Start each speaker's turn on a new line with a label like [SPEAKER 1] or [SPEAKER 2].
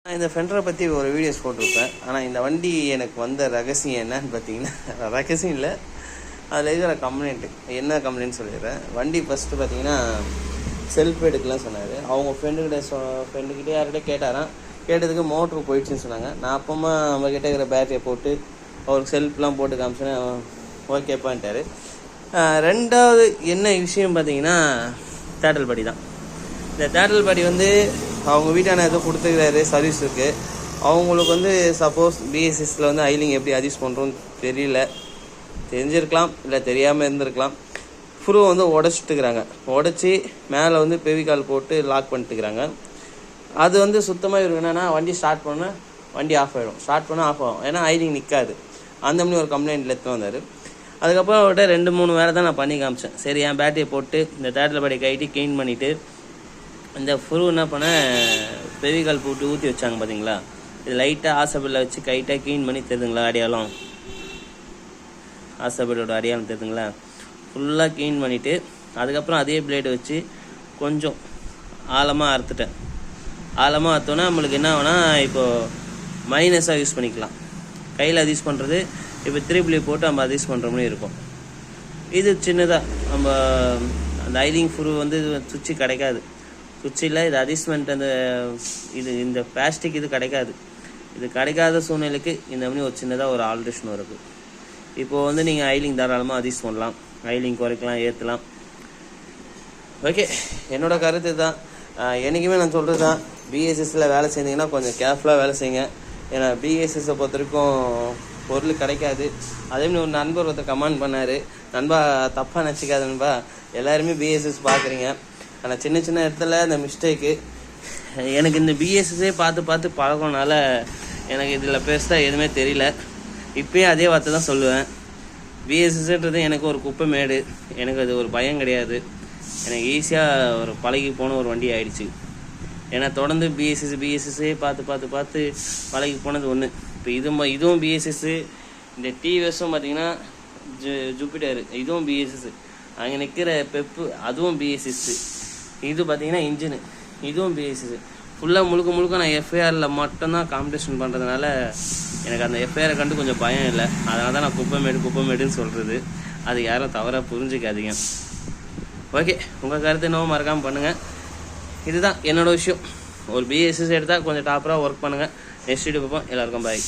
[SPEAKER 1] நான் இந்த ஃபெண்டரை பற்றி ஒரு வீடியோஸ் போட்டிருப்பேன். ஆனால் இந்த வண்டி எனக்கு வந்த ரகசியம் என்னன்னு பார்த்தீங்கன்னா, ரகசியம் இல்லை, அதில் இருக்கிற கம்ப்ளைண்ட்டு என்ன கம்ப்ளைண்ட் சொல்லிடுறேன். வண்டி ஃபஸ்ட்டு பார்த்தீங்கன்னா செல்ஃப் எடுக்கலாம் சொன்னார். அவங்க ஃப்ரெண்டுக்கிட்டே யார்கிட்ட கேட்டாராம். கேட்டதுக்கு மோட்ரு போயிடுச்சுன்னு சொன்னாங்க. நான் அப்பமா நம்மக்கிட்ட இருக்கிற பேட்டரியை போட்டு அவருக்கு செல்ஃப்லாம் போட்டு காமிச்சேன். ஓகேப்பான்ட்டார். ரெண்டாவது என்ன விஷயம் பார்த்தீங்கன்னா, தேட்டல் படி தான். இந்த தேட்டல் படி அவங்க வீட்டான ஏதோ கொடுத்துக்கிறாரு சர்வீஸுக்கு. அவங்களுக்கு சப்போஸ் பிஎஸ்எஸில் ஐலிங் எப்படி அட்ஜஸ்ட் பண்ணுறோன்னு தெரியல, தெரிஞ்சிருக்கலாம், இல்லை தெரியாமல் இருந்திருக்கலாம். ஃபுரு உடச்சிட்டுக்கிறாங்க. உடச்சி மேலே பெவிகால் போட்டு லாக் பண்ணிட்டுக்கிறாங்க. அது சுத்தமாக இருக்கு. என்னென்னா வண்டி ஸ்டார்ட் பண்ணால் வண்டி ஆஃப் ஆகிடும், ஸ்டார்ட் பண்ணால் ஆஃப் ஆகும். ஏன்னா ஐலிங் நிற்காது. அந்த மாதிரி ஒரு கம்ப்ளைண்ட்டில் எடுத்து வந்தார். அதுக்கப்புறம் அவர்கிட்ட 2-3 வேலை தான் நான் பண்ணி காமிச்சேன். சரி, என் பேட்டரியை போட்டு இந்த தேட்டல் படி கைட்டி க்ளீன் பண்ணிவிட்டு இந்த ஃபுரு என்ன பண்ணேன், பெவிகால் போட்டு ஊற்றி வச்சாங்க பார்த்தீங்களா. இது லைட்டாக ஆசைபில்ல வச்சு கைட்டாக க்ளீன் பண்ணி தெரியுதுங்களா, அடையாளம் ஆசைபிலோட அடையாளம் தெரியுதுங்களா. ஃபுல்லாக க்ளீன் பண்ணிவிட்டு அதுக்கப்புறம் அதே பிளேடு வச்சு கொஞ்சம் ஆழமாக அறுத்துட்டேன். ஆழமாக அறுத்தோன்னா நம்மளுக்கு என்ன ஆகுனா, இப்போது மைனஸாக யூஸ் பண்ணிக்கலாம். கையில் அட்ஜஸ்ட் பண்ணுறது இப்போ 3 போட்டு நம்ம அட்ஜஸ்ட் பண்ணுற மாதிரி இருக்கும். இது சின்னதாக நம்ம அந்த ஐலிங் ஃபுரு சுவிட்சு கிடைக்காது. சுவிட்சில் இது அட்ஜஸ்ட்மெண்ட் இந்த பிளாஸ்டிக் இது கிடைக்காது. இது கிடைக்காத சூழ்நிலைக்கு இந்த மாதிரி ஒரு சின்னதாக ஒரு ஆல்ட்ரேஷன் இருக்குது. இப்போது நீங்கள் ஐலிங் தாராளமாக அட்ஜஸ்ட் பண்ணலாம், ஐலிங் குறைக்கலாம், ஏற்றலாம். ஓகே, என்னோட கருத்து தான். என்றைக்குமே நான் சொல்கிறது தான், பிஎஸ்எஸில் வேலை செஞ்சீங்கன்னா கொஞ்சம் கேர்ஃபுல்லாக வேலை செய்யுங்க. ஏன்னா பிஎஸ்எஸை பொறுத்த வரைக்கும் பொருள் கிடைக்காது. அதேமாதிரி ஒரு நண்பர் ஒருத்தர் கமெண்ட் பண்ணார், நண்பா தப்பாக நினச்சிக்காத நண்பா, எல்லாருமே பிஎஸ்எஸ் பார்க்குறீங்க, ஆனால் சின்ன சின்ன இடத்துல இந்த மிஸ்டேக்கு. எனக்கு இந்த பிஎஸ்எஸ்ஸே பார்த்து பழகனால எனக்கு இதில் பெருசாக எதுவுமே தெரியல. இப்போயும் அதே வார்த்தை தான் சொல்லுவேன். பிஎஸ்எஸ்ன்றது எனக்கு ஒரு குப்பை மேடு. எனக்கு அது ஒரு பயம் கிடையாது. எனக்கு ஈஸியாக ஒரு பழகி போன ஒரு வண்டி ஆயிடுச்சு. ஏன்னா தொடர்ந்து பிஎஸ்எஸ்ஸே பார்த்து பழகி போனது ஒன்று. இப்போ இதுவும் பிஎஸ்எஸ்ஸு, இந்த டிவிஎஸும் பார்த்தீங்கன்னா ஜூபிட்டர், இதுவும் பிஎஸ்எஸ்ஸு. அங்கே நிற்கிற பெப்பு அதுவும் பிஎஸ்எஸ்ஸு. இது பார்த்தீங்கன்னா இன்ஜினு, இதுவும் பிஎஸ்எஸ்ஸு. ஃபுல்லாக முழுக்க நான் எஃப்ஐஆரில் மட்டும்தான் காம்படிஷன் பண்ணுறதுனால எனக்கு அந்த எஃப்ஐஆரை கண்டு கொஞ்சம் பயம் இல்லை. அதனால தான் நான் குப்பைமேடுன்னு சொல்கிறது. அது யாரும் தவறாக புரிஞ்சிக்காதீங்க. ஓகே, உங்கள் கருத்து என்னவோ மறக்காமல் பண்ணுங்கள். இதுதான் என்னோடய விஷயம். ஒரு பிஎஸ்எஸ் எடுத்தால் கொஞ்சம் டாப்பராக ஒர்க் பண்ணுங்கள். நெக்ஸ்ட் வீடியோ பார்ப்போம். எல்லாருக்கும் பாய்.